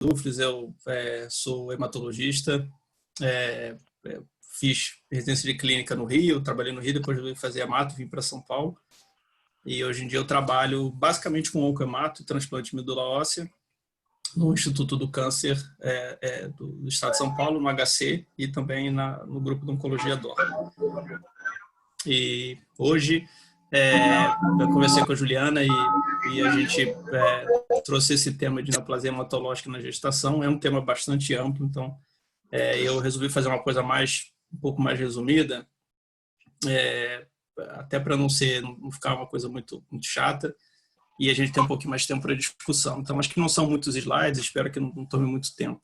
Dufres, eu sou hematologista, fiz residência de clínica no Rio, trabalhei no Rio, depois eu fazer hemato, vim para São Paulo. E hoje em dia eu trabalho basicamente com oncohemato, transplante de medula óssea, no Instituto do Câncer do Estado de São Paulo, no HC, e também no grupo de Oncologia DOR. E hoje eu conversei com a Juliana e a gente trouxe esse tema de neoplasia hematológica na gestação. É um tema bastante amplo, então eu resolvi fazer uma coisa um pouco mais resumida, até para não ficar uma coisa muito chata, e a gente tem um pouquinho mais de tempo para discussão. Então, acho que não são muitos slides, espero que não tome muito tempo.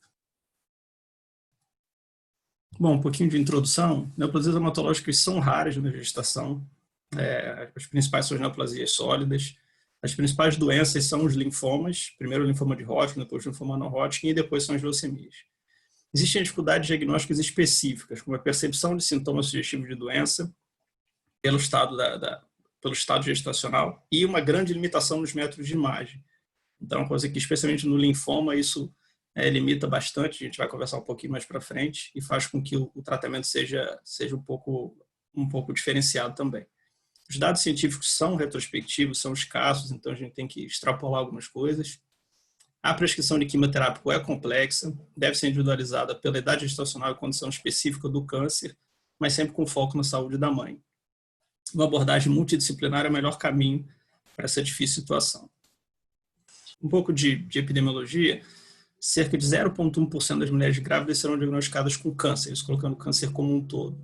Bom, um pouquinho de introdução. Neoplasias hematológicas são raras na gestação. As principais são as neoplasias sólidas. As principais doenças são os linfomas, primeiro o linfoma de Hodgkin, depois o linfoma não Hodgkin, e depois são as leucemias. Existem dificuldades diagnósticas específicas, como a percepção de sintomas sugestivos de doença pelo estado gestacional e uma grande limitação nos métodos de imagem. Então, uma coisa que, especialmente no linfoma, isso limita bastante, a gente vai conversar um pouquinho mais para frente, e faz com que o tratamento seja um pouco diferenciado também. Os dados científicos são retrospectivos, são escassos, então a gente tem que extrapolar algumas coisas. A prescrição de quimioterápico é complexa, deve ser individualizada pela idade gestacional e condição específica do câncer, mas sempre com foco na saúde da mãe. Uma abordagem multidisciplinar é o melhor caminho para essa difícil situação. Um pouco de epidemiologia, cerca de 0,1% das mulheres grávidas serão diagnosticadas com câncer, isso colocando o câncer como um todo.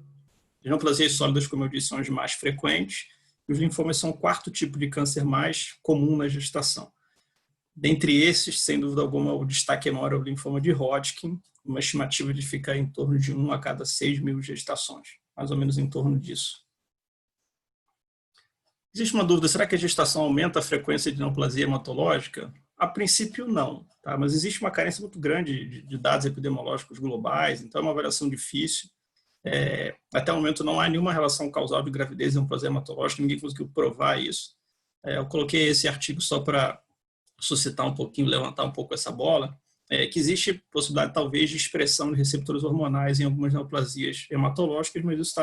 As neoplasias sólidas, como eu disse, são as mais frequentes, e os linfomas são o quarto tipo de câncer mais comum na gestação. Dentre esses, sem dúvida alguma, o destaque maior é o linfoma de Hodgkin, uma estimativa de ficar em torno de 1 a cada 6.000 gestações, mais ou menos em torno disso. Existe uma dúvida, será que a gestação aumenta a frequência de neoplasia hematológica? A princípio, não, tá? Mas existe uma carência muito grande de dados epidemiológicos globais, então é uma avaliação difícil. Até o momento não há nenhuma relação causal de gravidez e neoplasia hematológica, ninguém conseguiu provar isso. Eu coloquei esse artigo só para suscitar um pouquinho, levantar um pouco essa bola, que existe possibilidade talvez de expressão de receptores hormonais em algumas neoplasias hematológicas, mas isso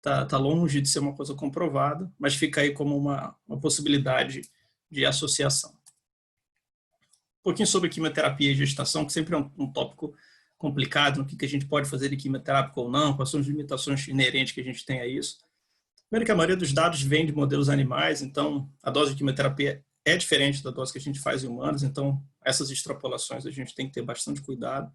está longe de ser uma coisa comprovada, mas fica aí como uma possibilidade de associação. Um pouquinho sobre quimioterapia e gestação, que sempre é um tópico complicado, no que a gente pode fazer de quimioterápico ou não, quais são as limitações inerentes que a gente tem a isso. Primeiro que a maioria dos dados vem de modelos animais, então a dose de quimioterapia é diferente da dose que a gente faz em humanos, então essas extrapolações a gente tem que ter bastante cuidado.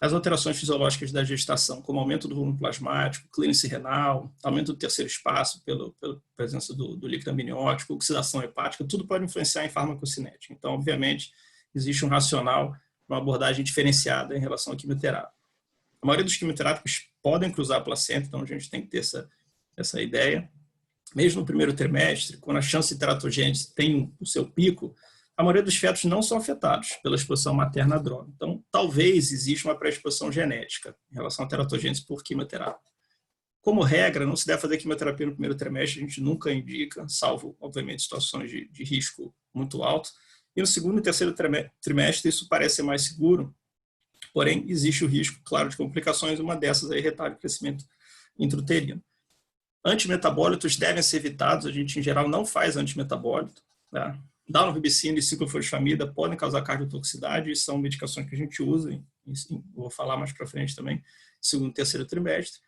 As alterações fisiológicas da gestação, como aumento do volume plasmático, clínice renal, aumento do terceiro espaço pela presença do líquido amniótico, oxidação hepática, tudo pode influenciar em farmacocinética. Então, obviamente, existe um racional, uma abordagem diferenciada em relação à quimioterapia. A maioria dos quimioterápicos podem cruzar a placenta, então a gente tem que ter essa ideia. Mesmo no primeiro trimestre, quando a chance de teratogênese tem o seu pico, a maioria dos fetos não são afetados pela exposição materna à droga. Então, talvez exista uma predisposição genética em relação à teratogênese por quimioterapia. Como regra, não se deve fazer quimioterapia no primeiro trimestre, a gente nunca indica, salvo, obviamente, situações de risco muito alto. E no segundo e terceiro trimestre isso parece ser mais seguro, porém existe o risco, claro, de complicações, uma dessas é retardo de crescimento intrauterino. Antimetabólitos devem ser evitados, a gente em geral não faz antimetabólito. Tá? Daunorubicina e ciclofosfamida podem causar cardiotoxicidade, e são medicações que a gente usa, vou falar mais para frente também, segundo e terceiro trimestre.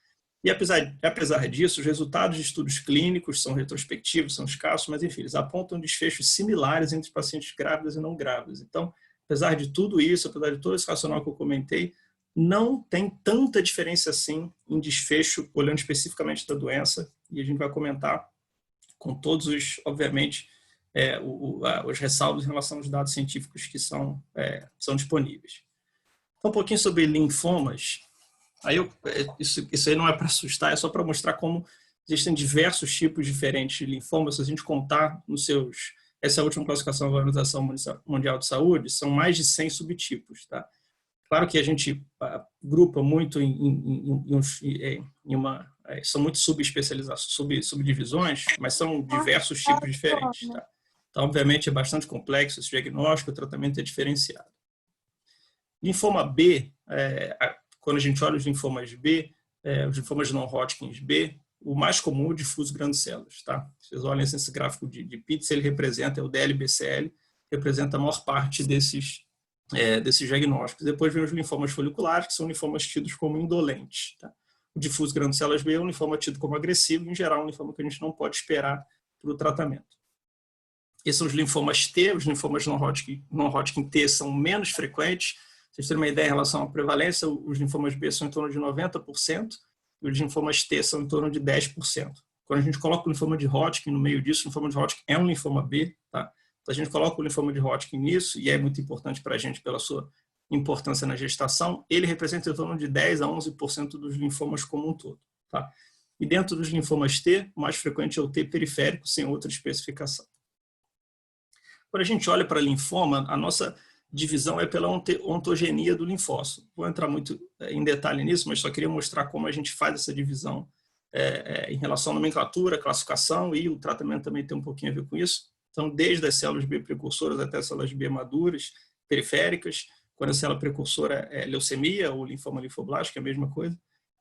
E apesar disso, os resultados de estudos clínicos são retrospectivos, são escassos, mas enfim, eles apontam desfechos similares entre pacientes grávidas e não grávidas. Então, apesar de tudo isso, apesar de todo esse racional que eu comentei, não tem tanta diferença assim em desfecho, olhando especificamente da doença, e a gente vai comentar com todos os, obviamente, os ressalvos em relação aos dados científicos que são disponíveis. Então, um pouquinho sobre linfomas. Aí isso aí não é para assustar, é só para mostrar como existem diversos tipos diferentes de linfomas. Se a gente contar essa é a última classificação da Organização Mundial de Saúde, são mais de 100 subtipos, tá? Claro que a gente agrupa muito são muito subespecializações, subdivisões, mas são diversos tipos diferentes, tá? Então, obviamente, é bastante complexo esse diagnóstico, o tratamento é diferenciado. Linfoma B, quando a gente olha os linfomas B, os linfomas non-Hodgkin B, o mais comum é o difuso grandes células. Tá? Vocês olhem esse gráfico de Pitts, ele representa, o DLBCL, representa a maior parte desses diagnósticos. Depois vem os linfomas foliculares, que são linfomas tidos como indolentes. Tá? O difuso grandes células B é um linfoma tido como agressivo, em geral, um linfoma que a gente não pode esperar para o tratamento. Esses são os linfomas T, os linfomas non-Hodgkin T são menos frequentes. Vocês terem uma ideia em relação à prevalência, os linfomas B são em torno de 90%, e os linfomas T são em torno de 10%. Quando a gente coloca o linfoma de Hodgkin no meio disso, o linfoma de Hodgkin é um linfoma B, tá? Então a gente coloca o linfoma de Hodgkin nisso, e é muito importante para a gente pela sua importância na gestação, ele representa em torno de 10 a 11% dos linfomas como um todo. Tá? E dentro dos linfomas T, o mais frequente é o T periférico, sem outra especificação. Quando a gente olha para linfoma, a nossa divisão é pela ontogenia do linfócito. Vou entrar muito em detalhe nisso, mas só queria mostrar como a gente faz essa divisão em relação à nomenclatura, classificação, e o tratamento também tem um pouquinho a ver com isso. Então, desde as células B precursoras até as células B maduras, periféricas, quando a célula precursora é leucemia ou linfoma linfoblástico, é a mesma coisa.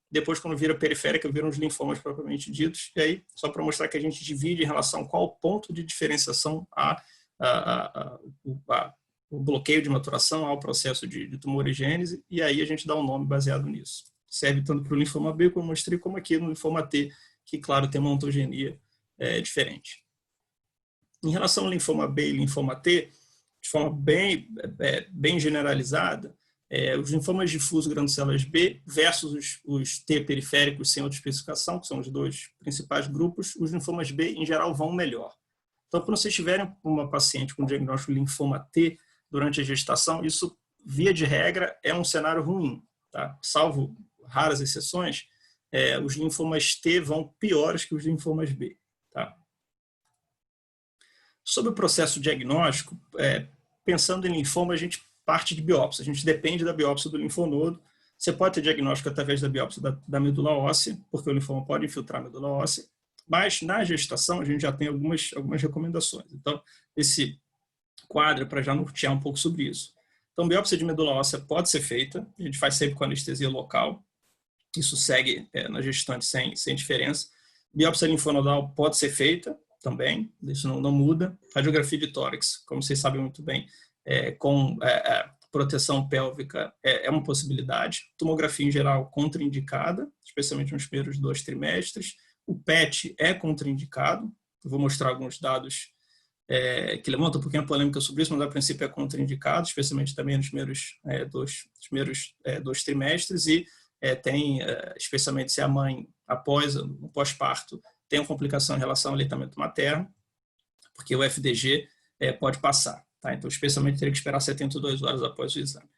Depois, quando vira periférica, viram os linfomas propriamente ditos. E aí, só para mostrar que a gente divide em relação a qual ponto de diferenciação o bloqueio de maturação, ao processo de tumorigênese, e aí a gente dá um nome baseado nisso. Serve tanto para o linfoma B, como eu mostrei, como aqui no linfoma T, que, claro, tem uma ontogenia diferente. Em relação ao linfoma B e linfoma T, de forma bem generalizada, os linfomas difusos grandes células B versus os T periféricos sem outra especificação, que são os dois principais grupos, os linfomas B, em geral, vão melhor. Então, quando vocês tiverem uma paciente com diagnóstico de linfoma T durante a gestação, isso, via de regra, é um cenário ruim. Tá? Salvo raras exceções, os linfomas T vão piores que os linfomas B. Tá? Sobre o processo diagnóstico, pensando em linfoma, a gente parte de biópsia. A gente depende da biópsia do linfonodo. Você pode ter diagnóstico através da biópsia da medula óssea, porque o linfoma pode infiltrar a medula óssea. Mas, na gestação, a gente já tem algumas recomendações. Então, esse quadro é para já nortear um pouco sobre isso. Então, biópsia de medula óssea pode ser feita. A gente faz sempre com anestesia local. Isso segue na gestante sem diferença. Biópsia linfonodal pode ser feita também. Isso não muda. Radiografia de tórax, como vocês sabem muito bem, com proteção pélvica é uma possibilidade. Tomografia, em geral, contraindicada, especialmente nos primeiros 2 trimestres. O PET é contraindicado. Eu vou mostrar alguns dados que levantam um pouquinho a polêmica sobre isso, mas a princípio é contraindicado, especialmente também nos primeiros 2 trimestres, e tem, especialmente se a mãe, após o pós-parto, tem uma complicação em relação ao aleitamento materno, porque o FDG pode passar. Tá? Então, especialmente, teria que esperar 72 horas após o exame.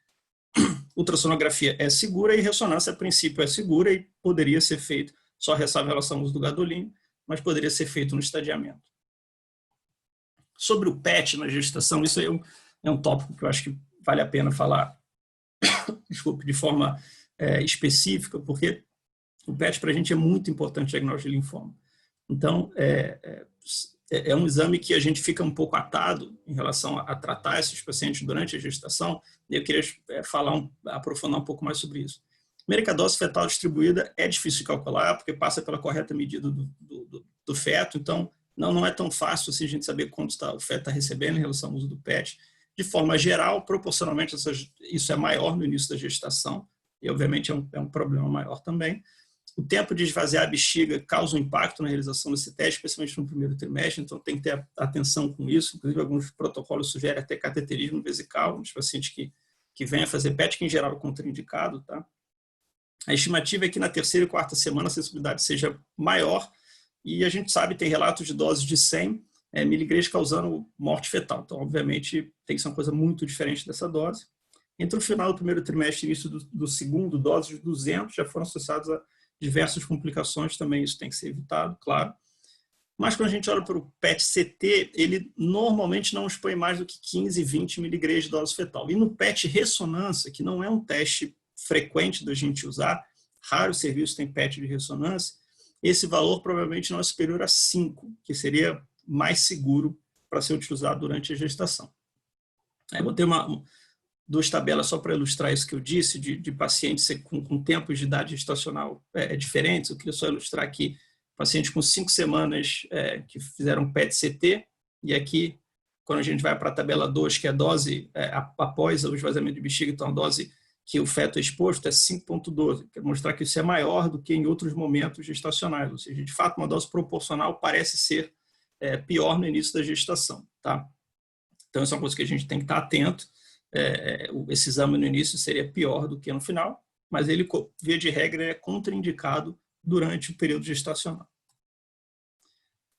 Ultrassonografia é segura e ressonância, a princípio, é segura e poderia ser feito, só ressalva em relação ao uso do gadolínio, mas poderia ser feito no estadiamento. Sobre o PET na gestação, isso aí é um tópico que eu acho que vale a pena falar desculpe, de forma específica, porque o PET para a gente é muito importante no diagnóstico de linfoma. Então, é um exame que a gente fica um pouco atado em relação a tratar esses pacientes durante a gestação, e eu queria aprofundar um pouco mais sobre isso. Primeiro, que a dose fetal distribuída é difícil de calcular, porque passa pela correta medida do feto, então não é tão fácil assim a gente saber quanto o feto está recebendo em relação ao uso do PET. De forma geral, proporcionalmente, isso é maior no início da gestação, e obviamente é um problema maior também. O tempo de esvaziar a bexiga causa um impacto na realização desse teste, especialmente no primeiro trimestre, então tem que ter atenção com isso. Inclusive, alguns protocolos sugerem até cateterismo vesical nos pacientes que vêm a fazer PET, que em geral é contraindicado. Tá? A estimativa é que na 3ª e 4ª semana a sensibilidade seja maior, e a gente sabe, tem relatos de doses de 100 miligramas causando morte fetal. Então, obviamente, tem que ser uma coisa muito diferente dessa dose. Entre o final do primeiro trimestre e início do segundo, doses de 200 já foram associadas a diversas complicações, também isso tem que ser evitado, claro. Mas quando a gente olha para o PET-CT, ele normalmente não expõe mais do que 15, 20 miligramas de dose fetal. E no PET-ressonância, que não é um teste frequente da gente usar, raros serviços têm PET de ressonância, esse valor provavelmente não é superior a 5, que seria mais seguro para ser utilizado durante a gestação. Vou ter duas tabelas só para ilustrar isso que eu disse, de pacientes com tempos de idade gestacional diferentes. Eu queria só ilustrar aqui pacientes com 5 semanas que fizeram PET-CT, e aqui, quando a gente vai para a tabela 2, que é a dose após o esvaziamento de bexiga, então a dose que o feto é exposto é 5,12. Quero mostrar que isso é maior do que em outros momentos gestacionais, ou seja, de fato, uma dose proporcional parece ser pior no início da gestação. Tá? Então, isso é uma coisa que a gente tem que estar atento. Esse exame no início seria pior do que no final, mas ele, via de regra, é contraindicado durante o período gestacional.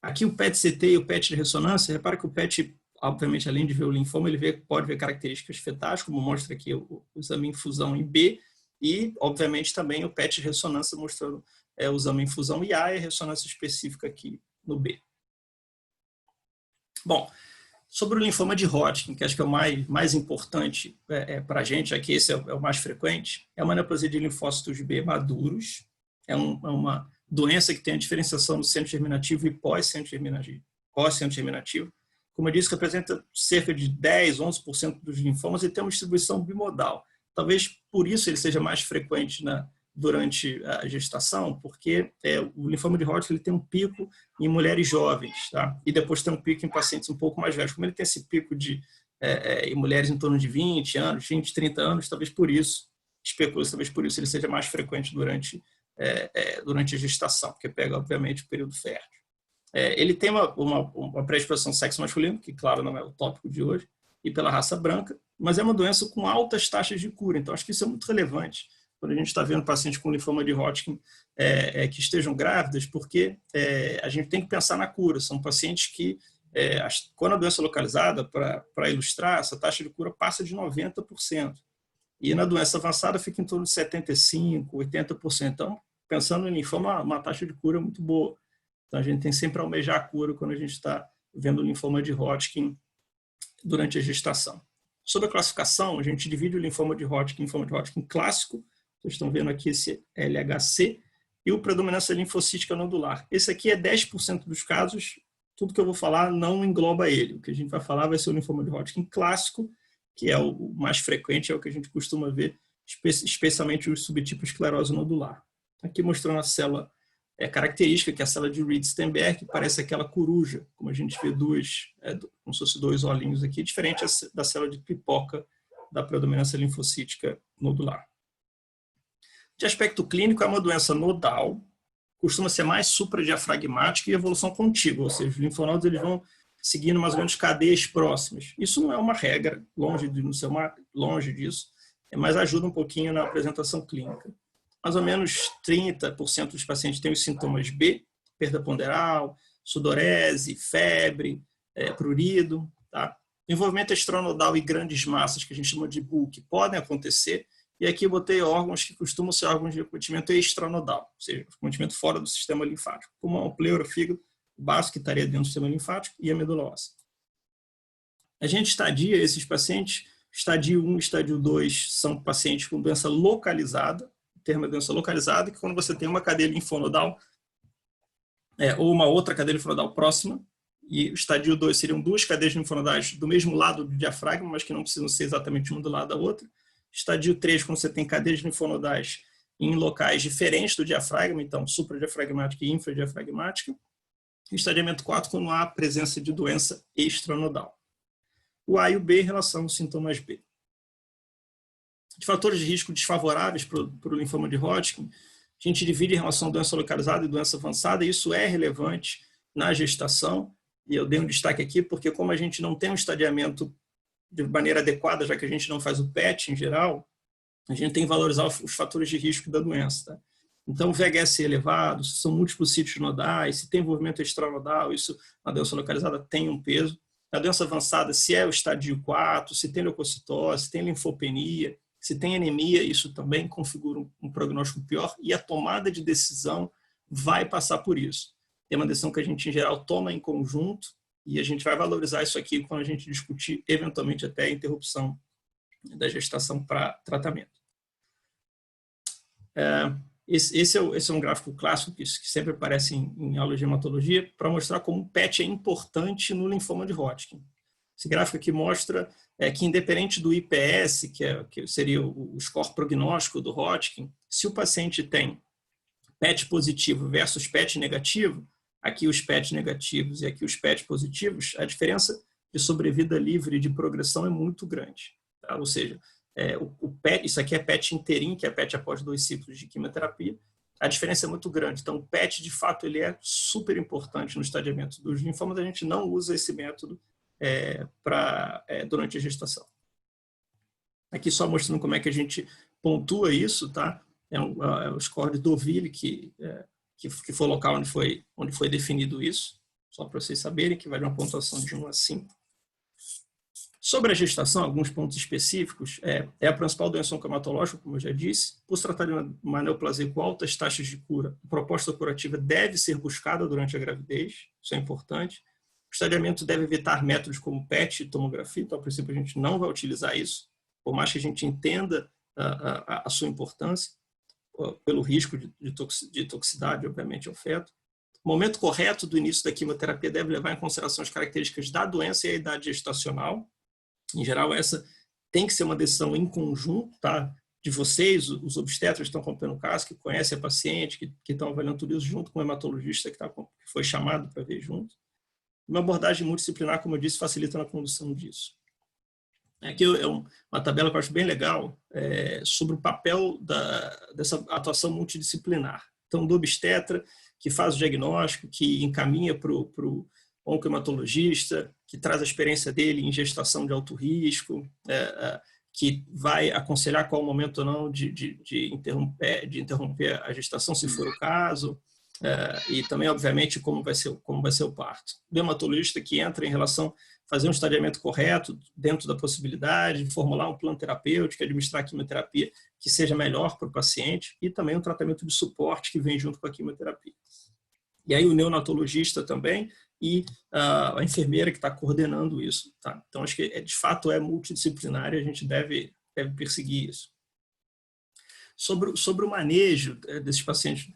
Aqui o PET-CT e o PET de ressonância, repara que o PET, obviamente, além de ver o linfoma, ele pode ver características fetais, como mostra aqui o exame em fusão em B, e, obviamente, também o PET de ressonância mostrando o exame em fusão em A e a ressonância específica aqui no B. Bom, sobre o linfoma de Hodgkin, que acho que é o mais importante para a gente, já que esse é o mais frequente, é uma neoplasia de linfócitos B maduros, é uma doença que tem a diferenciação do centro germinativo e pós-centro germinativo. Como eu disse, representa cerca de 10, 11% dos linfomas e tem uma distribuição bimodal. Talvez por isso ele seja mais frequente durante a gestação, porque o linfoma de Hodgkin ele tem um pico em mulheres jovens, tá? E depois tem um pico em pacientes um pouco mais velhos. Como ele tem esse pico em mulheres em torno de 20 anos, 20, 30 anos, talvez por isso, especula-se, talvez por isso ele seja mais frequente durante a gestação, porque pega, obviamente, o período fértil. Ele tem uma predisposição sexo masculino, que, claro, não é o tópico de hoje, e pela raça branca, mas é uma doença com altas taxas de cura. Então, acho que isso é muito relevante quando a gente está vendo pacientes com linfoma de Hodgkin que estejam grávidas, porque a gente tem que pensar na cura. São pacientes que, quando a doença é localizada, para ilustrar, essa taxa de cura passa de 90%. E na doença avançada fica em torno de 75%, 80%. Então, pensando em linfoma, uma taxa de cura muito boa. Então, a gente tem sempre a almejar a cura quando a gente está vendo o linfoma de Hodgkin durante a gestação. Sobre a classificação, a gente divide o linfoma de Hodgkin clássico, vocês estão vendo aqui esse LHC, e o predominância linfocítica nodular. Esse aqui é 10% dos casos, tudo que eu vou falar não engloba ele. O que a gente vai falar vai ser o linfoma de Hodgkin clássico, que é o mais frequente, é o que a gente costuma ver, especialmente os subtipos esclerose nodular. Aqui mostrando a célula característica, que é a célula de Reed-Steinberg, que parece aquela coruja, como a gente vê como se fossem dois olhinhos aqui, diferente da célula de pipoca da predominância linfocítica nodular. De aspecto clínico, é uma doença nodal, costuma ser mais supradiafragmática e evolução contígua, ou seja, os linfonodos eles vão seguindo mais ou menos cadeias próximas. Isso não é uma regra, longe disso, mas ajuda um pouquinho na apresentação clínica. Mais ou menos 30% dos pacientes têm os sintomas B, perda ponderal, sudorese, febre, prurido. Tá? Envolvimento extranodal e grandes massas, que a gente chama de bulk, podem acontecer. E aqui eu botei órgãos que costumam ser órgãos de acometimento extranodal, ou seja, acometimento fora do sistema linfático, como a pleura, fígado, o baço, que estaria dentro do sistema linfático, e a medula óssea. A gente estadia esses pacientes, estadio 1 e estadio 2 são pacientes com doença localizada, o termo é doença localizada, que quando você tem uma cadeia linfonodal ou uma outra cadeia linfonodal próxima, e o estadio 2 seriam duas cadeias linfonodais do mesmo lado do diafragma, mas que não precisam ser exatamente uma do lado da outra. Estadio 3, quando você tem cadeias linfonodais em locais diferentes do diafragma, então supradiafragmática e infradiafragmática. E estadiamento 4, quando há presença de doença extranodal. O A e o B em relação aos sintomas B. De fatores de risco desfavoráveis para o linfoma de Hodgkin, a gente divide em relação à doença localizada e doença avançada, e isso é relevante na gestação, e eu dei um destaque aqui porque como a gente não tem um estadiamento de maneira adequada, já que a gente não faz o PET em geral, a gente tem que valorizar os fatores de risco da doença. Tá? Então, o VHS elevado, se são múltiplos sítios nodais, se tem envolvimento extranodal, isso na doença localizada tem um peso. Na doença avançada, se é o estadio 4, se tem leucocitose, se tem linfopenia, se tem anemia, isso também configura um prognóstico pior e a tomada de decisão vai passar por isso. É uma decisão que a gente, em geral, toma em conjunto e a gente vai valorizar isso aqui quando a gente discutir, eventualmente, até a interrupção da gestação para tratamento. Esse é um gráfico clássico que sempre aparece em aulas de hematologia para mostrar como o PET é importante no linfoma de Hodgkin. Esse gráfico aqui mostra que, independente do IPS, que seria o score prognóstico do Hodgkin, se o paciente tem PET positivo versus PET negativo, aqui os PET negativos e aqui os PET positivos, a diferença de sobrevida livre de progressão é muito grande. Tá? Ou seja, o PET, isso aqui é PET inteirinho, que é PET após 2 ciclos de quimioterapia, a diferença é muito grande. Então, o PET, de fato, ele é super importante no estadiamento dos linfomas. A gente não usa esse método durante a gestação. Aqui só mostrando como é que a gente pontua isso, tá? É o score de Deauville, que foi o local onde foi definido isso, só para vocês saberem, que vai de uma pontuação de 1 a 5. Sobre a gestação, alguns pontos específicos, é a principal doença oncohematológica, como eu já disse. Por se tratar de uma neoplasia com altas taxas de cura, a proposta curativa deve ser buscada durante a gravidez, isso é importante. O estadiamento deve evitar métodos como PET e tomografia, então, a princípio, a gente não vai utilizar isso, por mais que a gente entenda a sua importância, pelo risco de toxicidade, obviamente, ao feto. O momento correto do início da quimioterapia deve levar em consideração as características da doença e a idade gestacional. Em geral, essa tem que ser uma decisão em conjunto, tá? De vocês, os obstetras que estão acompanhando o caso, que conhecem a paciente, que estão avaliando tudo isso junto com o hematologista que foi chamado para ver junto. Uma abordagem multidisciplinar, como eu disse, facilita na condução disso. Aqui é uma tabela que eu acho bem legal sobre o papel dessa atuação multidisciplinar. Então, do obstetra, que faz o diagnóstico, que encaminha para o oncohematologista, que traz a experiência dele em gestação de alto risco, que vai aconselhar qual o momento ou não de interromper a gestação, se for o caso, e também, obviamente, como vai ser o parto. O hematologista que entra em relação fazer um estadiamento correto dentro da possibilidade, formular um plano terapêutico, administrar a quimioterapia que seja melhor para o paciente e também um tratamento de suporte que vem junto com a quimioterapia. E aí o neonatologista também e a enfermeira que está coordenando isso. Tá? Então, acho que de fato é multidisciplinar e a gente deve perseguir isso. Sobre o manejo desses pacientes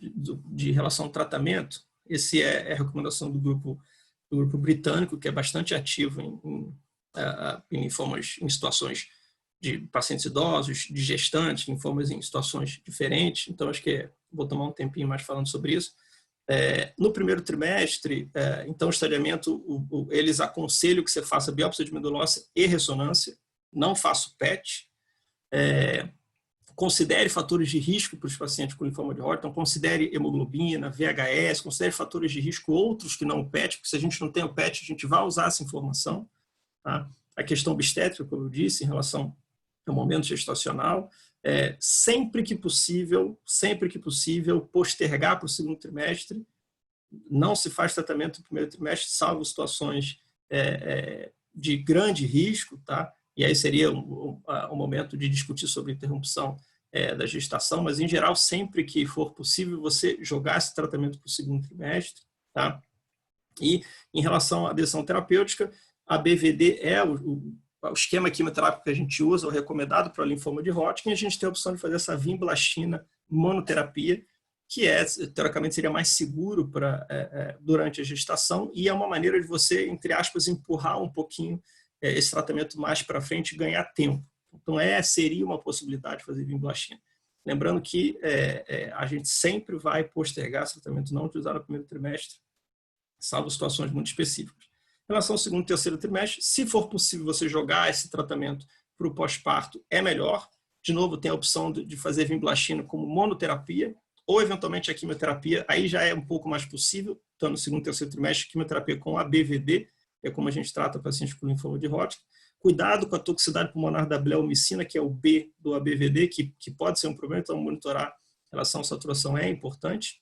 de relação ao tratamento, essa é a recomendação do grupo britânico, que é bastante ativo em linfomas em situações de pacientes idosos, de gestantes, linfomas em situações diferentes. Então, acho que vou tomar um tempinho mais falando sobre isso. No primeiro trimestre, então, o estadiamento, eles aconselham que você faça biópsia de medula óssea e ressonância, não faça o PET. Considere fatores de risco para os pacientes com linfoma de Hodgkin, então considere hemoglobina, VHS, considere fatores de risco outros que não o PET, porque se a gente não tem o PET, a gente vai usar essa informação. Tá? A questão obstétrica, como eu disse, em relação ao momento gestacional, sempre que possível, postergar para o segundo trimestre. Não se faz tratamento no primeiro trimestre, salvo situações de grande risco, tá? E aí seria um momento de discutir sobre interrupção da gestação, mas, em geral, sempre que for possível, você jogar esse tratamento para o segundo trimestre. Tá? E, em relação à adesão terapêutica, a BVD é o esquema quimioterápico que a gente usa, o recomendado para o linfoma de Hodgkin, e a gente tem a opção de fazer essa vimblastina monoterapia, que teoricamente seria mais seguro durante a gestação, e é uma maneira de você, entre aspas, empurrar um pouquinho esse tratamento mais para frente e ganhar tempo. Então, seria uma possibilidade de fazer vimblastina. Lembrando que a gente sempre vai postergar esse tratamento não utilizado no primeiro trimestre, salvo situações muito específicas. Em relação ao segundo e terceiro trimestre, se for possível você jogar esse tratamento para o pós-parto, é melhor. De novo, tem a opção de fazer vimblastina como monoterapia, ou eventualmente a quimioterapia, aí já é um pouco mais possível. Então, no segundo e terceiro trimestre, quimioterapia com ABVD, é como a gente trata pacientes com linfoma de Hodgkin. Cuidado com a toxicidade pulmonar da bleomicina, que é o B do ABVD, que pode ser um problema, então monitorar em relação à saturação é importante.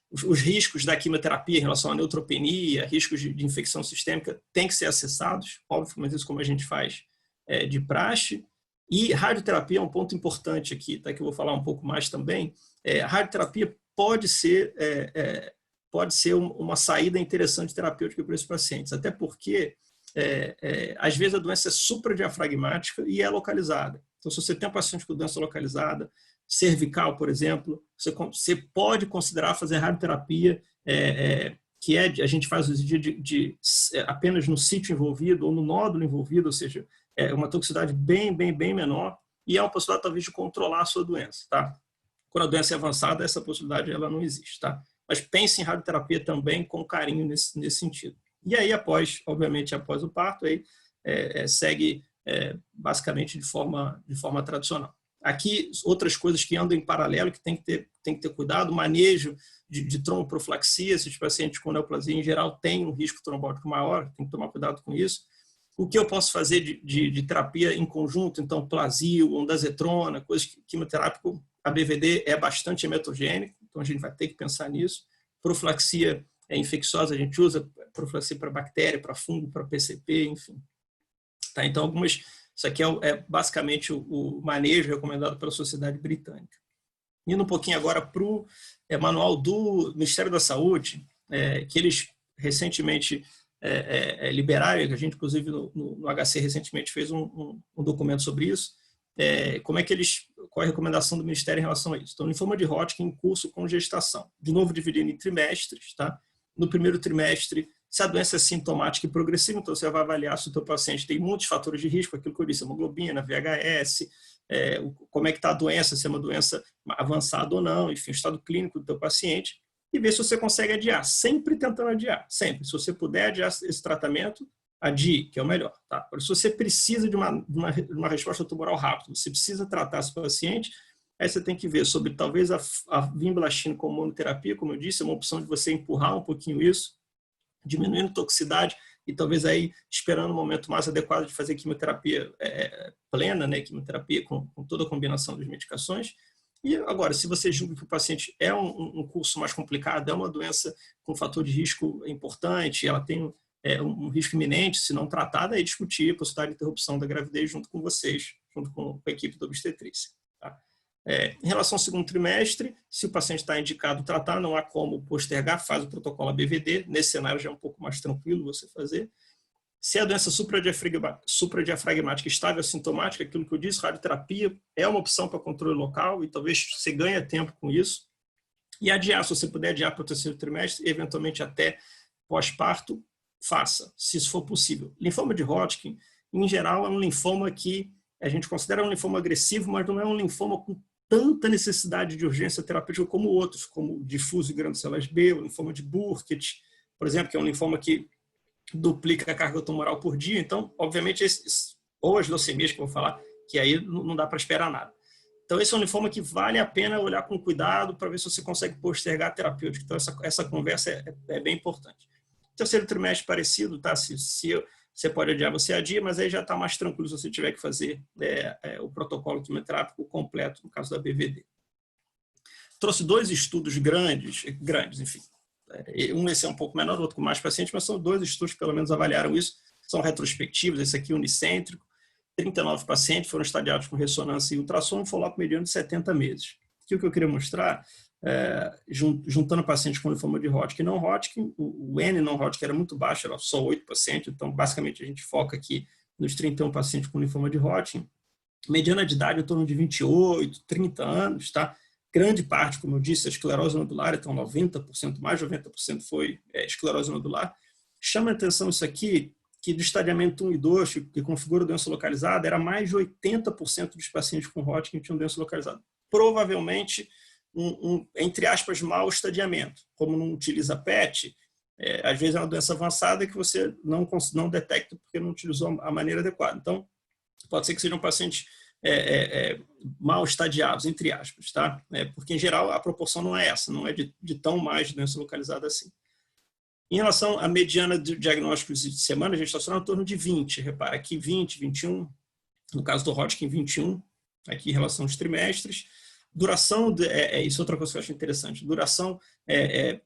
Os riscos da quimioterapia em relação à neutropenia, riscos de infecção sistêmica, têm que ser acessados, óbvio, mas isso como a gente faz de praxe. E radioterapia é um ponto importante aqui, tá? Que eu vou falar um pouco mais também. A radioterapia pode ser uma saída interessante terapêutica para esses pacientes, até porque, às vezes, a doença é supradiafragmática e é localizada. Então, se você tem um paciente com doença localizada, cervical, por exemplo, você pode considerar fazer radioterapia que a gente faz o exigir apenas no sítio envolvido ou no nódulo envolvido, ou seja, é uma toxicidade bem menor, e é uma possibilidade talvez de controlar a sua doença, tá? Quando a doença é avançada, essa possibilidade ela não existe, tá? Mas pense em radioterapia também com carinho nesse sentido. E aí, obviamente, após o parto, aí segue basicamente de forma tradicional. Aqui, outras coisas que andam em paralelo, que tem que ter cuidado, manejo de tromboprofilaxia, esses pacientes com neoplasia, em geral, têm um risco trombótico maior, tem que tomar cuidado com isso. O que eu posso fazer de terapia em conjunto, então, plasio, ondazetrona, coisas quimioterápico, a BVD é bastante emetogênico, então a gente vai ter que pensar nisso. Profilaxia infecciosa, a gente usa profilaxia para bactéria, para fungo, para PCP, enfim. Tá, então, isso aqui é basicamente o manejo recomendado pela Sociedade Britânica. Indo um pouquinho agora para o manual do Ministério da Saúde, que eles recentemente liberaram, a gente, inclusive, no HC, recentemente fez um documento sobre isso, qual é a recomendação do Ministério em relação a isso. Então, linfoma de Hodgkin em curso com gestação. De novo, dividindo em trimestres, tá? No primeiro trimestre, se a doença é sintomática e progressiva, então você vai avaliar se o teu paciente tem muitos fatores de risco, aquilo que eu disse, hemoglobina, VHS, como é que está a doença, se é uma doença avançada ou não, enfim, o estado clínico do teu paciente, e ver se você consegue adiar, sempre tentando adiar, sempre. Se você puder adiar esse tratamento, adie, que é o melhor. Tá? Se você precisa de uma resposta tumoral rápida, você precisa tratar esse paciente, aí você tem que ver sobre talvez a vinblastine como monoterapia, como eu disse, é uma opção de você empurrar um pouquinho isso, diminuindo toxicidade e talvez aí esperando o momento mais adequado de fazer quimioterapia plena, né, quimioterapia com toda a combinação das medicações. E agora, se você julga que o paciente é um curso mais complicado, é uma doença com fator de risco importante, ela tem um risco iminente, se não tratada, aí discutir a possibilidade de interrupção da gravidez junto com vocês, junto com a equipe da obstetrícia. Tá? Em relação ao segundo trimestre, se o paciente está indicado tratar, não há como postergar, faz o protocolo ABVD, nesse cenário já é um pouco mais tranquilo você fazer. Se a doença supradiafragmática estável assintomática, aquilo que eu disse, radioterapia é uma opção para controle local e talvez você ganhe tempo com isso. E adiar, se você puder adiar para o terceiro trimestre, eventualmente até pós-parto, faça, se isso for possível. Linfoma de Hodgkin, em geral, é um linfoma que a gente considera um linfoma agressivo, mas não é um linfoma com tanta necessidade de urgência terapêutica como outros, como o difuso de grandes células B, o linfoma de Burkitt, por exemplo, que é um linfoma que duplica a carga tumoral por dia. Então, obviamente, ou as leucemias que eu vou falar, que aí não dá para esperar nada. Então, esse é um linfoma que vale a pena olhar com cuidado para ver se você consegue postergar a terapêutica. Então, essa conversa é bem importante. Terceiro trimestre parecido, tá? Se você pode adiar, você adia, mas aí já está mais tranquilo se você tiver que fazer o protocolo quimioterápico completo, no caso da BVD. Trouxe 2 estudos grandes, enfim. Esse é um pouco menor, o outro com mais pacientes, mas são 2 estudos que pelo menos avaliaram isso. São retrospectivos, esse aqui unicêntrico. 39 pacientes foram estadiados com ressonância e ultrassom, um follow-up mediano de 70 meses. Aqui o que eu queria mostrar, juntando pacientes com linfoma de Hodgkin e não Hodgkin, o N não Hodgkin era muito baixo, era só 8 pacientes, então basicamente a gente foca aqui nos 31 pacientes com linfoma de Hodgkin. Mediana de idade em torno de 28, 30 anos, tá? Grande parte, como eu disse, a esclerose nodular, então 90%, mais de 90% foi esclerose nodular. Chama a atenção isso aqui, que do estadiamento 1 e 2, que configura doença localizada, era mais de 80% dos pacientes com Hodgkin tinham doença localizada. Provavelmente, entre aspas, mau estadiamento. Como não utiliza PET, às vezes é uma doença avançada que você não detecta porque não utilizou a maneira adequada. Então, pode ser que sejam pacientes mal estadiados, entre aspas, tá? Porque, em geral, a proporção não é essa, não é de tão mais de doença localizada assim. Em relação à mediana de diagnósticos de semana gestacional, em torno de 20. Repara, aqui 20, 21. No caso do Hodgkin, 21. Aqui em relação aos trimestres. Duração, isso é outra coisa que eu acho interessante. Duração em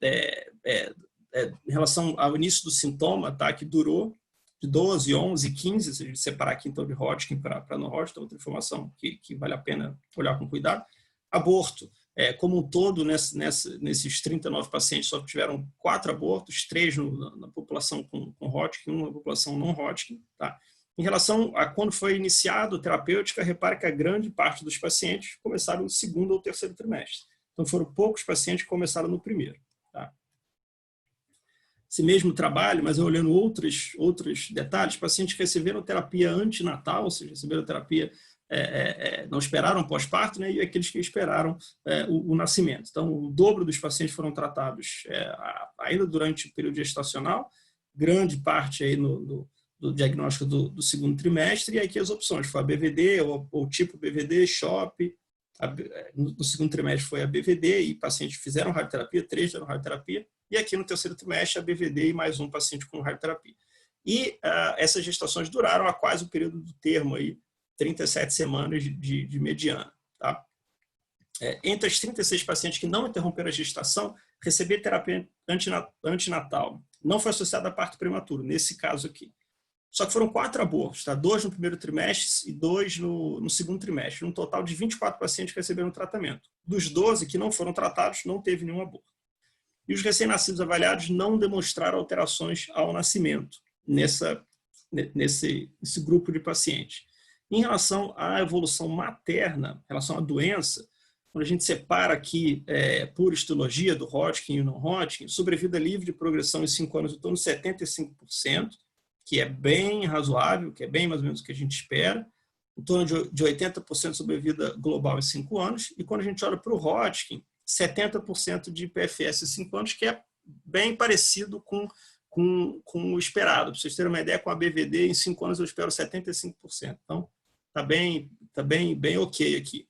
relação ao início do sintoma, tá? Que durou de 12, 11, 15, se a gente separar aqui então de Hodgkin para não Hodgkin, outra informação que vale a pena olhar com cuidado. Aborto. Como um todo, nesses 39 pacientes, só tiveram 4 abortos, 3 na população com Hodgkin, 1 na população não Hodgkin. Tá? Em relação a quando foi iniciado a terapêutica, repare que a grande parte dos pacientes começaram no segundo ou terceiro trimestre. Então, foram poucos pacientes que começaram no primeiro. Tá? esse mesmo trabalho, mas olhando outros detalhes, pacientes que receberam terapia antinatal, ou seja, receberam terapia, não esperaram pós-parto, né, e aqueles que esperaram o nascimento. Então, o dobro dos pacientes foram tratados ainda durante o período gestacional, grande parte aí do diagnóstico do segundo trimestre, e aqui as opções, foi a BVD, ou tipo BVD, CHOP, no segundo trimestre foi a BVD, e pacientes fizeram radioterapia, 3 deram radioterapia, e aqui no terceiro trimestre a BVD e mais um paciente com radioterapia. E essas gestações duraram a quase o período do termo, aí, 37 semanas de mediana. Tá? Entre as 36 pacientes que não interromperam a gestação, receber terapia antinatal não foi associada a parto prematuro, nesse caso aqui. Só que foram 4 abortos, tá? 2 no primeiro trimestre e 2 no segundo trimestre. Um total de 24 pacientes que receberam tratamento. Dos 12 que não foram tratados, não teve nenhum aborto. E os recém-nascidos avaliados não demonstraram alterações ao nascimento nesse grupo de pacientes. Em relação à evolução materna, em relação à doença, quando a gente separa aqui por histologia do Hodgkin e o não-Hodgkin, sobrevida livre de progressão em 5 anos em torno de 75%, que é bem razoável, que é bem mais ou menos o que a gente espera, em torno de 80% de sobrevida global em 5 anos, e quando a gente olha para o Hodgkin, 70% de PFS em 5 anos, que é bem parecido com o esperado. Para vocês terem uma ideia, com a BVD, em 5 anos eu espero 75%. Então, está bem ok aqui.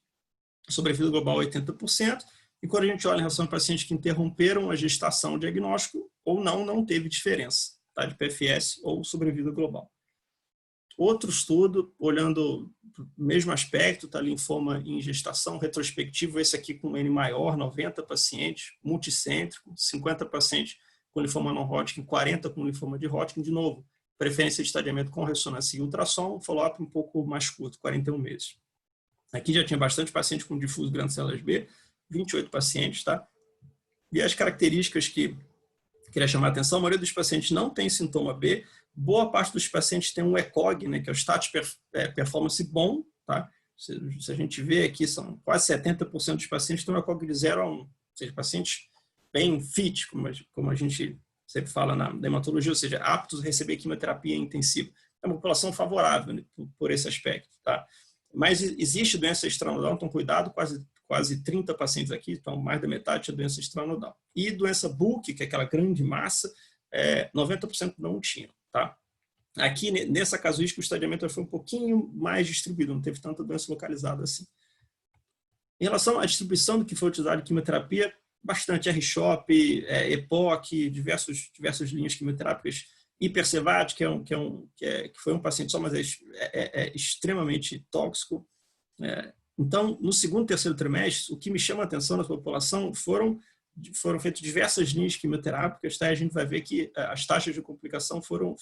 Sobrevida global 80%, e quando a gente olha em relação a pacientes que interromperam a gestação diagnóstico ou não teve diferença, tá, de PFS ou sobrevida global. Outro estudo, olhando o mesmo aspecto, tá, linfoma em gestação, retrospectivo, esse aqui com N maior, 90 pacientes, multicêntrico, 50 pacientes com linfoma não-Hodgkin, 40 com linfoma de Hodgkin, de novo, preferência de estadiamento com ressonância e ultrassom, follow-up um pouco mais curto, 41 meses. Aqui já tinha bastante paciente com difuso grandes células B, 28 pacientes, tá? E as características que queria chamar a atenção, a maioria dos pacientes não tem sintoma B, boa parte dos pacientes tem um ECOG, né, que é o status performance bom, tá? Se a gente vê aqui, são quase 70% dos pacientes têm um ECOG de 0 a 1, ou seja, pacientes bem fit, como a gente sempre fala na hematologia, ou seja, aptos a receber quimioterapia intensiva. É uma população favorável, né, por esse aspecto, tá? Mas existe doença extranodal, então cuidado, quase 30 pacientes aqui, então mais da metade tinha doença extranodal. E doença bulk, que é aquela grande massa, 90% não tinham. Tá? Aqui, nessa casuística, o estadiamento foi um pouquinho mais distribuído, não teve tanta doença localizada assim. Em relação à distribuição do que foi utilizado em quimioterapia, bastante R-CHOP, EPOC, diversas linhas quimioterápicas, Hipercevat, que foi um paciente só, mas é extremamente tóxico. Então, no segundo e terceiro trimestre, o que me chama a atenção na população foram feitas diversas linhas quimioterápicas, tá? A gente vai ver que as taxas de complicação foram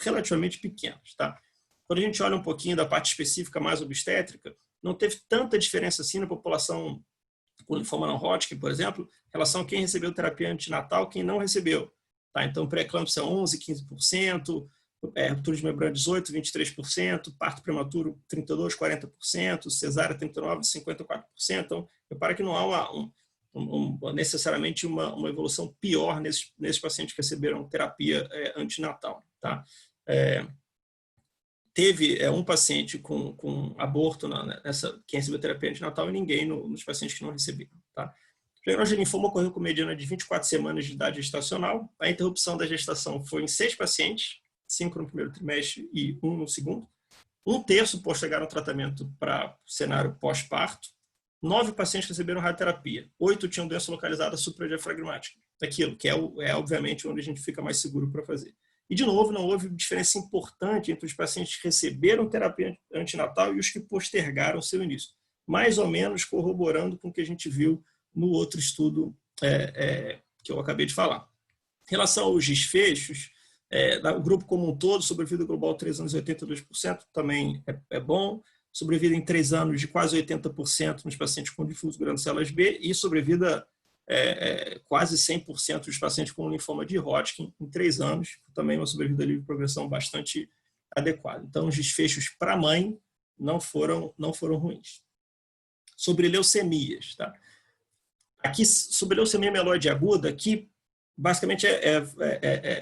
relativamente pequenas. Tá? Quando a gente olha um pouquinho da parte específica mais obstétrica, não teve tanta diferença assim na população com linfoma não-Hodgkin, por exemplo, em relação a quem recebeu terapia antinatal e quem não recebeu. Tá? Então, pré-eclâmpsia 11%, 15%, ruptura de membrana 18%, 23%, parto prematuro 32%, 40%, cesárea 39%, 54%. Então, repara que não há necessariamente uma evolução pior nesses pacientes que receberam terapia antinatal. Tá? Teve um paciente com aborto quem recebeu terapia antinatal e ninguém nos pacientes que não receberam. Tá? O diagnóstico de linfoma ocorreu com mediana de 24 semanas de idade gestacional. A interrupção da gestação foi em 6 pacientes, 5 no primeiro trimestre e 1 no segundo. 1/3 postergaram o tratamento para o cenário pós-parto. 9 pacientes receberam radioterapia. 8 tinham doença localizada supradiafragmática. Aquilo que é obviamente onde a gente fica mais seguro para fazer. E, de novo, não houve diferença importante entre os pacientes que receberam terapia antinatal e os que postergaram seu início. Mais ou menos corroborando com o que a gente viu no outro estudo que eu acabei de falar. Em relação aos desfechos, o grupo como um todo, sobrevida global 3 anos 82%, também é bom. Sobrevida em 3 anos de quase 80% nos pacientes com difuso grandes células B e sobrevida quase 100% dos pacientes com linfoma de Hodgkin em 3 anos, também uma sobrevida livre de progressão bastante adequada. Então, os desfechos para a mãe não foram ruins. Sobre leucemias, tá? Aqui, sobre leucemia mieloide aguda, aqui basicamente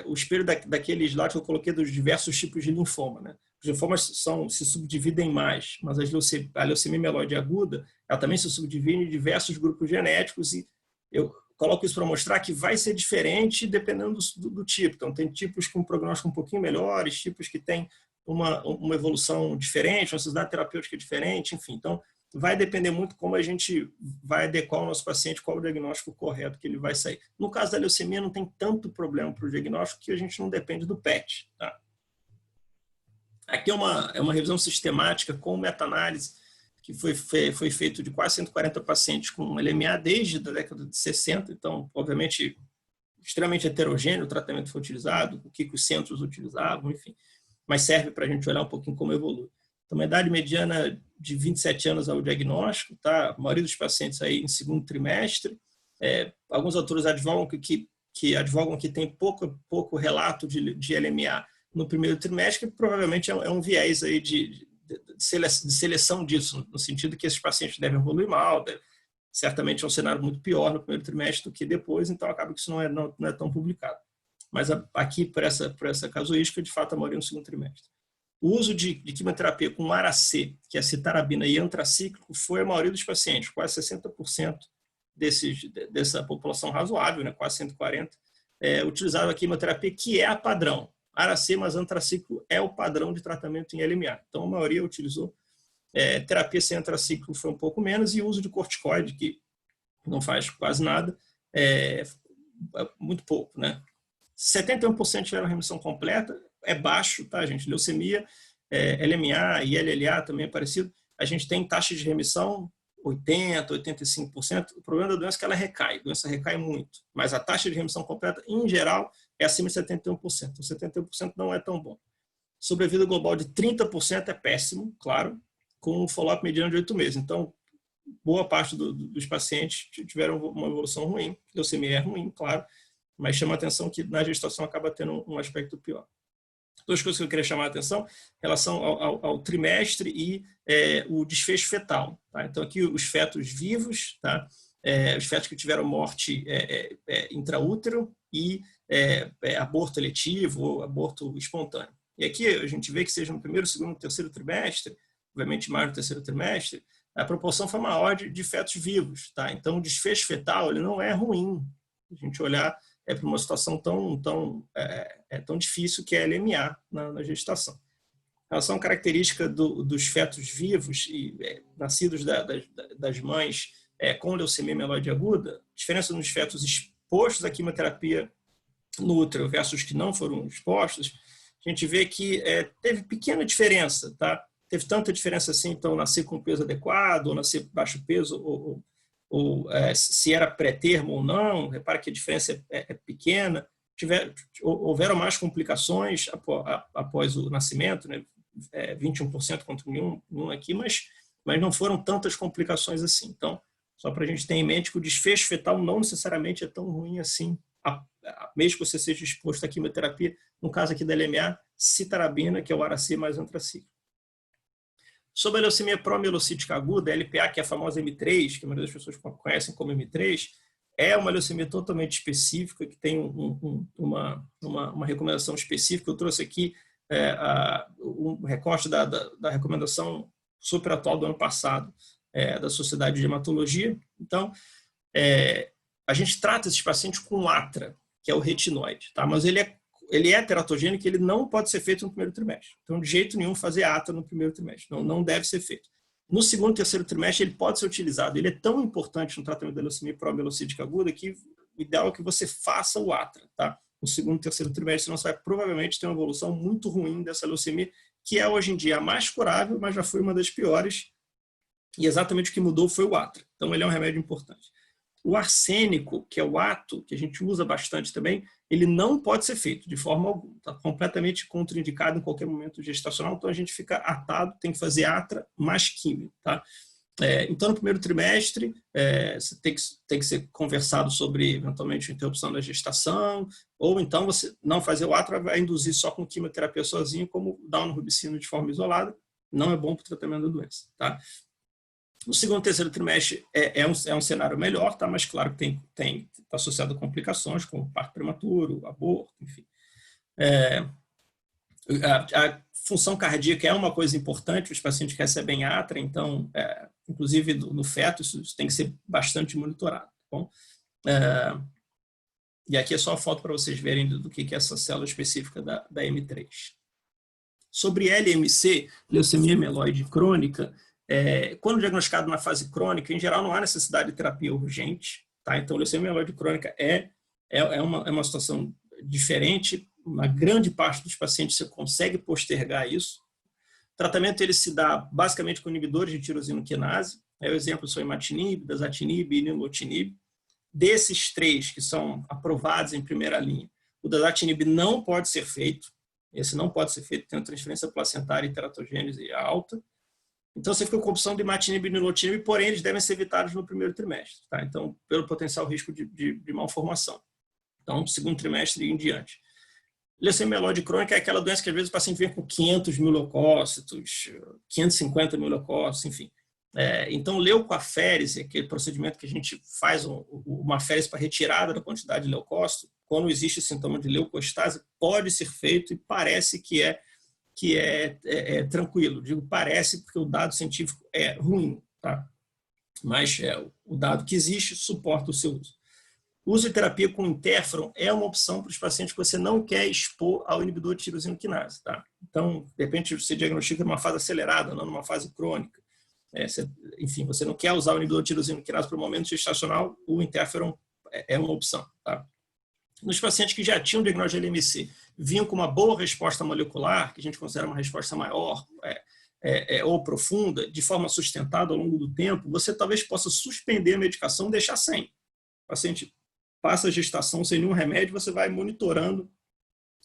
o espelho daquele slide que eu coloquei dos diversos tipos de linfoma, né? Os linfomas se subdividem mais, mas a leucemia mieloide aguda, ela também se subdivide em diversos grupos genéticos e eu coloco isso para mostrar que vai ser diferente dependendo do tipo. Então, tem tipos com prognóstico um pouquinho melhores, tipos que têm uma evolução diferente, uma necessidade terapêutica diferente, enfim. Então, vai depender muito como a gente vai adequar o nosso paciente, qual o diagnóstico correto que ele vai sair. No caso da leucemia, não tem tanto problema para o diagnóstico que a gente não depende do PET. Tá? Aqui é uma revisão sistemática com meta-análise que foi feito de quase 140 pacientes com LMA desde a década de 60, então, obviamente, extremamente heterogêneo o tratamento que foi utilizado, o que os centros utilizavam, enfim, mas serve para a gente olhar um pouquinho como evolui. Então, uma idade mediana de 27 anos ao diagnóstico, tá? A maioria dos pacientes aí em segundo trimestre. Alguns autores advogam que tem pouco relato de LMA no primeiro trimestre, que provavelmente é um viés aí de seleção disso, no sentido que esses pacientes devem evoluir mal, certamente é um cenário muito pior no primeiro trimestre do que depois, então acaba que isso não é tão publicado. Mas aqui, por essa casuística, de fato, a maioria no segundo trimestre. O uso de quimioterapia com ARA-C, que é citarabina e antracíclico, foi a maioria dos pacientes, quase 60% dessa população razoável, né, quase 140, utilizava a quimioterapia, que é a padrão. ARA-C mais antracíclico é o padrão de tratamento em LMA. Então, a maioria utilizou. Terapia sem antracíclico foi um pouco menos, e o uso de corticoide, que não faz quase nada, muito pouco, né? 71% tiveram remissão completa, é baixo, tá, gente? Leucemia, LMA e LLA também é parecido. A gente tem taxa de remissão 80%, 85%. O problema da doença é que ela recai. A doença recai muito. Mas a taxa de remissão completa, em geral, é acima de 71%. Então, 71% não é tão bom. Sobrevida global de 30% é péssimo, claro, com um follow-up mediano de 8 meses. Então, boa parte dos pacientes tiveram uma evolução ruim. Leucemia é ruim, claro, mas chama a atenção que na gestação acaba tendo um aspecto pior. Duas coisas que eu queria chamar a atenção em relação ao trimestre e o desfecho fetal. Tá? Então, aqui os fetos vivos, tá? Os fetos que tiveram morte intraútero e aborto eletivo ou aborto espontâneo. E aqui a gente vê que seja no primeiro, segundo, terceiro trimestre, obviamente mais no terceiro trimestre, a proporção foi maior de fetos vivos. Tá? Então, o desfecho fetal ele não é ruim. A gente olhar para uma situação tão difícil que é a LMA na gestação. Em relação à característica dos fetos vivos e nascidos das mães com leucemia mieloide aguda, diferença nos fetos expostos à quimioterapia no útero versus que não foram expostos, a gente vê que teve pequena diferença, tá? Teve tanta diferença assim, então, nascer com peso adequado, ou nascer baixo peso, ou se era pré-termo ou não. Repara que a diferença é pequena. Houveram mais complicações após o nascimento, né? 21% contra nenhum aqui, mas não foram tantas complicações assim. Então, só para a gente ter em mente que o desfecho fetal não necessariamente é tão ruim assim, mesmo que você seja exposto à quimioterapia, no caso aqui da LMA, citarabina, que é o ARA-C mais antracíclico. Sobre a leucemia promielocítica aguda, a LPA, que é a famosa M3, que a maioria das pessoas conhecem como M3, é uma leucemia totalmente específica, que tem uma recomendação específica. Eu trouxe aqui um recorte da recomendação super atual do ano passado, da Sociedade de Hematologia. Então, a gente trata esses pacientes com atra, que é o retinoide, tá? Mas ele é teratogênico e ele não pode ser feito no primeiro trimestre. Então, de jeito nenhum, fazer atra no primeiro trimestre. Não deve ser feito. No segundo e terceiro trimestre, ele pode ser utilizado. Ele é tão importante no tratamento da leucemia promielocítica aguda que o ideal é que você faça o atra, tá? No segundo e terceiro trimestre, senão você vai provavelmente ter uma evolução muito ruim dessa leucemia, que é hoje em dia a mais curável, mas já foi uma das piores. E exatamente o que mudou foi o atra. Então, ele é um remédio importante. O arsênico, que é o ato, que a gente usa bastante também, ele não pode ser feito de forma alguma. Está completamente contraindicado em qualquer momento gestacional, então a gente fica atado, tem que fazer atra mais químio. Tá? Então, no primeiro trimestre, você tem que ser conversado sobre, eventualmente, a interrupção da gestação, ou então você não fazer o atra, vai induzir só com quimioterapia sozinho, como dar um rubicino de forma isolada, não é bom para o tratamento da doença. Tá? No segundo e terceiro trimestre é um cenário melhor, tá? Mas claro que está associado a complicações, como parto prematuro, aborto, enfim. A função cardíaca é uma coisa importante, os pacientes que recebem atra, então, inclusive no feto, isso tem que ser bastante monitorado. Tá bom? E aqui é só a foto para vocês verem do que é essa célula específica da M3. Sobre LMC, leucemia mieloide crônica, quando diagnosticado na fase crônica, em geral não há necessidade de terapia urgente. Tá? Então, leucemia mieloide crônica é uma situação diferente. Uma grande parte dos pacientes você consegue postergar isso. O tratamento ele se dá basicamente com inibidores de tirosina quinase. O exemplo são imatinib, dasatinib e nilotinib. Desses três que são aprovados em primeira linha, o dasatinib não pode ser feito. Esse não pode ser feito, tem uma transferência placentária e teratogênese alta. Então, você fica com a opção de imatinib e nilotinib, porém, eles devem ser evitados no primeiro trimestre. Tá? Então, pelo potencial risco de malformação. Então, segundo trimestre e em diante. Leucemia mieloide crônica é aquela doença que, às vezes, o paciente vem com 500 mil leucócitos, 550 mil leucócitos, enfim. Então, leucoaférese, aquele procedimento que a gente faz uma aférese para retirada da quantidade de leucócito, quando existe sintoma de leucostase, pode ser feito e parece que é tranquilo. Digo parece porque o dado científico é ruim, tá? Mas o dado que existe suporta o seu uso. O uso de terapia com interferon é uma opção para os pacientes que você não quer expor ao inibidor de tirosina quinase. Tá? Então, de repente, você diagnostica numa fase acelerada, não numa fase crônica. Enfim, você não quer usar o inibidor de tirosina quinase para o momento gestacional, o interferon é uma opção. Tá? Nos pacientes que já tinham diagnóstico de LMC, vinham com uma boa resposta molecular, que a gente considera uma resposta maior ou profunda, de forma sustentada ao longo do tempo, você talvez possa suspender a medicação e deixar sem. O paciente passa a gestação sem nenhum remédio, você vai monitorando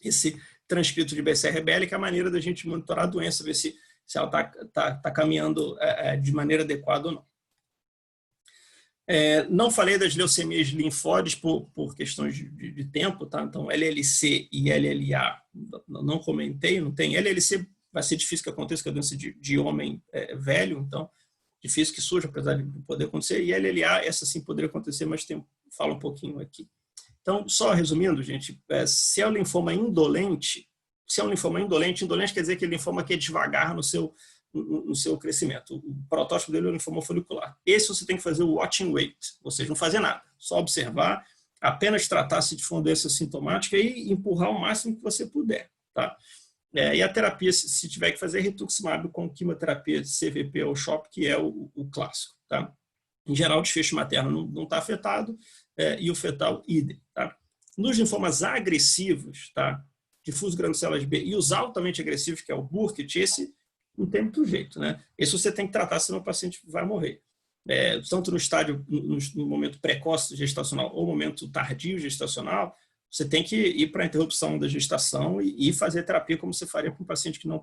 esse transcrito de BCR-BL, que é a maneira da gente monitorar a doença, ver se ela está caminhando de maneira adequada ou não. Não falei das leucemias linfóides por questões de tempo, tá? Então LLC e LLA não comentei, não tem. LLC vai ser difícil que aconteça, que é a doença de homem velho, então difícil que surja, apesar de poder acontecer. E LLA, essa sim poderia acontecer, mas fala um pouquinho aqui. Então, só resumindo, gente, se é um linfoma indolente, indolente quer dizer que é linfoma que é devagar no seu crescimento. O protótipo dele é o linfoma folicular. Esse você tem que fazer o watch and wait, ou seja, não fazer nada, só observar, apenas tratar-se de uma doença sintomática e empurrar o máximo que você puder. Tá? E a terapia, se tiver que fazer, é rituximab com quimioterapia de CVP ou CHOP, que é o clássico. Tá? Em geral, o desfecho materno não está afetado e o fetal, idem. Tá? Nos linfomas agressivos, tá? Difuso granulocelas B, e os altamente agressivos, que é o Burkitt, esse não tem muito jeito. Né? Esse você tem que tratar, senão o paciente vai morrer. Tanto no estádio, no momento precoce gestacional ou momento tardio gestacional, você tem que ir para a interrupção da gestação e fazer terapia como você faria para um paciente que não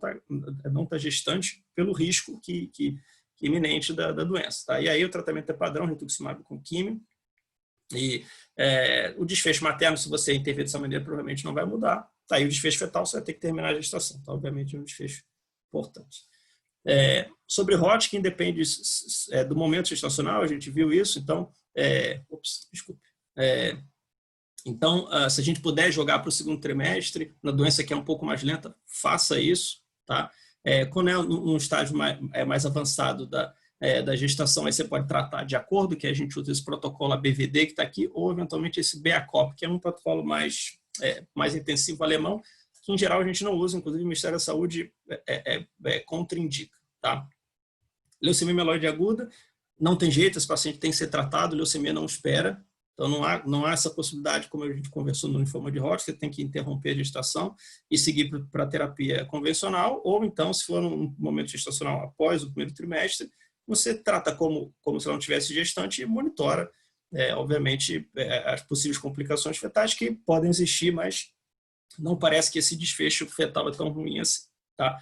tá gestante, pelo risco iminente da doença. Tá? E aí o tratamento é padrão, rituximab com químio. E o desfecho materno, se você intervir dessa maneira, provavelmente não vai mudar. Tá? E o desfecho fetal, você vai ter que terminar a gestação. Tá? Obviamente é um desfecho importante. Sobre Hodgkin, depende do momento gestacional, a gente viu isso. Então, então, se a gente puder jogar para o segundo trimestre, na doença que é um pouco mais lenta, faça isso. Tá? Quando é num estágio mais avançado da gestação, aí você pode tratar de acordo, que a gente usa esse protocolo ABVD que está aqui, ou eventualmente esse BACOP, que é um protocolo mais intensivo alemão, que em geral a gente não usa, inclusive o Ministério da Saúde contraindica. Tá? Leucemia mieloide aguda, não tem jeito, esse paciente tem que ser tratado, leucemia não espera. Então, não há essa possibilidade, como a gente conversou no linfoma de Hodgkin, você tem que interromper a gestação e seguir para a terapia convencional, ou então, se for num momento gestacional após o primeiro trimestre, você trata como se ela não tivesse gestante e monitora, obviamente, as possíveis complicações fetais que podem existir, mas não parece que esse desfecho fetal é tão ruim assim. Tá?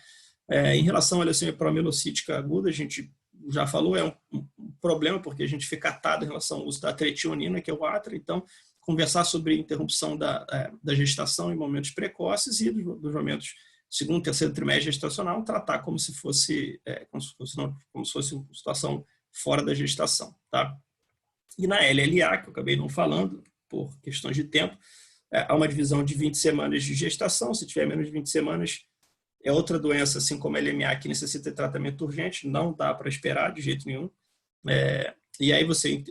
Em relação à leucemia promielocítica aguda, a gente já falou, é um problema, porque a gente fica atado em relação ao uso da tretionina, que é o atra. Então, conversar sobre interrupção da gestação em momentos precoces e dos momentos segundo, terceiro trimestre gestacional, tratar como se fosse uma situação fora da gestação. Tá? E na LLA, que eu acabei não falando, por questões de tempo, há uma divisão de 20 semanas de gestação. Se tiver menos de 20 semanas, é outra doença, assim como a LMA, que necessita de tratamento urgente, não dá para esperar de jeito nenhum. E aí você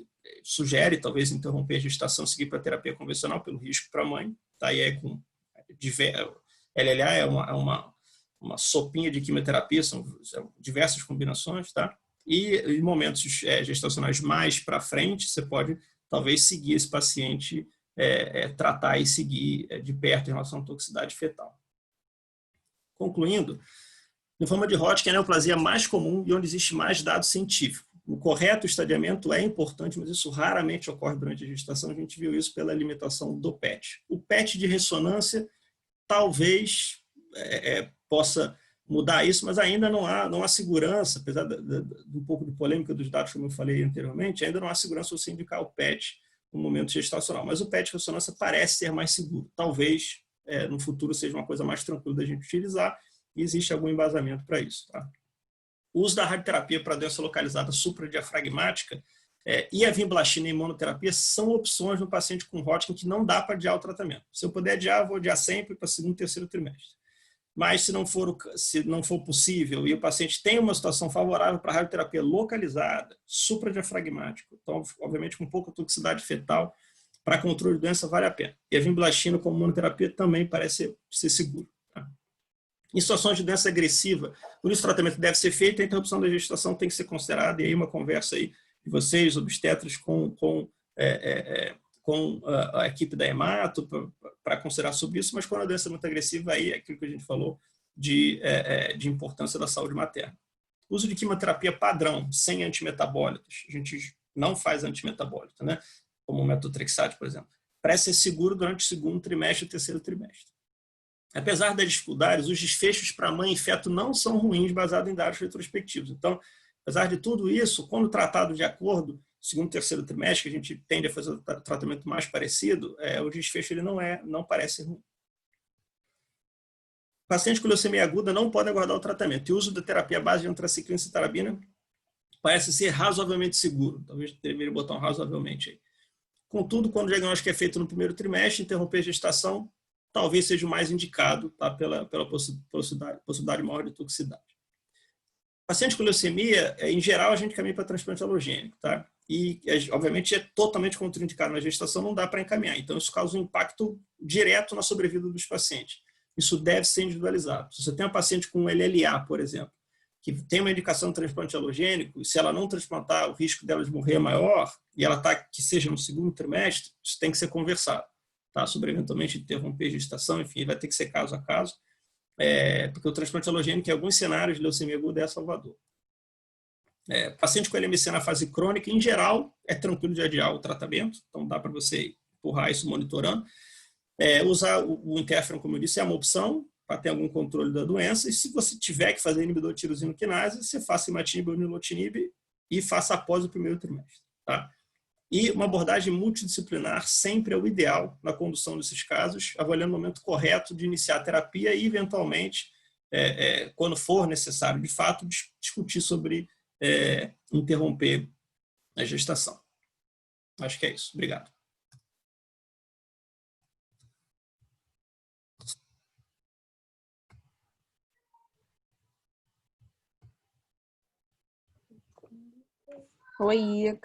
sugere, talvez, interromper a gestação, seguir para a terapia convencional pelo risco para a mãe. Tá? E aí, com LLA é uma sopinha de quimioterapia, são diversas combinações, tá? E em momentos gestacionais mais para frente, você pode, talvez, seguir esse paciente, tratar e seguir de perto em relação à toxicidade fetal. Concluindo, linfoma de Hodgkin é a neoplasia mais comum e onde existe mais dado científico. O correto estadiamento é importante, mas isso raramente ocorre durante a gestação. A gente viu isso pela limitação do PET. O PET de ressonância talvez possa mudar isso, mas ainda não há segurança, apesar de um pouco de polêmica dos dados, como eu falei anteriormente, ainda não há segurança você indicar o PET no momento gestacional. Mas o PET de ressonância parece ser mais seguro. Talvez no futuro seja uma coisa mais tranquila da gente utilizar, e existe algum embasamento para isso. Tá? O uso da radioterapia para doença localizada supradiafragmática e a vimblastina em imunoterapia são opções no paciente com Hodgkin que não dá para adiar o tratamento. Se eu puder adiar, vou adiar sempre para segundo e terceiro trimestre. Mas se não for possível e o paciente tem uma situação favorável para radioterapia localizada, supradiafragmática, então, obviamente, com pouca toxicidade fetal, para controle de doença vale a pena. E a vimblastina como monoterapia também parece ser seguro. Tá? Em situações de doença agressiva, por isso o tratamento deve ser feito, a interrupção da gestação tem que ser considerada, e aí uma conversa aí de vocês, obstetras, com a equipe da Hemato para considerar sobre isso, mas quando a doença é muito agressiva, aí é aquilo que a gente falou de importância da saúde materna. Uso de quimioterapia padrão, sem antimetabólitos. A gente não faz antimetabólito, né? Como o metotrexate, por exemplo. Parece ser seguro durante o segundo trimestre e o terceiro trimestre. Apesar das dificuldades, os desfechos para mãe e feto não são ruins, baseados em dados retrospectivos. Então, apesar de tudo isso, quando tratado de acordo, segundo e terceiro trimestre, que a gente tende a fazer o tratamento mais parecido, o desfecho ele não parece ruim. Pacientes com leucemia aguda não podem aguardar o tratamento. E o uso da terapia à base de antraciclina e citarabina parece ser razoavelmente seguro. Talvez deveria botar um razoavelmente aí. Contudo, quando o diagnóstico é feito no primeiro trimestre, interromper a gestação talvez seja o mais indicado, tá? pela possibilidade maior de toxicidade. Pacientes com leucemia, em geral, a gente caminha para transplante halogênico. Tá? E, obviamente, é totalmente contraindicado na gestação, não dá para encaminhar. Então, isso causa um impacto direto na sobrevida dos pacientes. Isso deve ser individualizado. Se você tem uma paciente com LLA, por exemplo, que tem uma indicação de transplante halogênico, e se ela não transplantar, o risco dela de morrer é maior, e ela está que seja no segundo trimestre, isso tem que ser conversado. Tá? Sobre eventualmente interromper a gestação, enfim, vai ter que ser caso a caso, porque o transplante halogênico, em alguns cenários de leucemia aguda, é salvador. Paciente com LMC na fase crônica, em geral, é tranquilo de adiar o tratamento, então dá para você empurrar isso monitorando. Usar o interferon, como eu disse, é uma opção para ter algum controle da doença, e se você tiver que fazer inibidor de tirosina quinase, você faça imatinib ou nilotinib e faça após o primeiro trimestre. Tá? E uma abordagem multidisciplinar sempre é o ideal na condução desses casos, avaliando o momento correto de iniciar a terapia e, eventualmente, quando for necessário, de fato, discutir sobre interromper a gestação. Acho que é isso. Obrigado. Oi.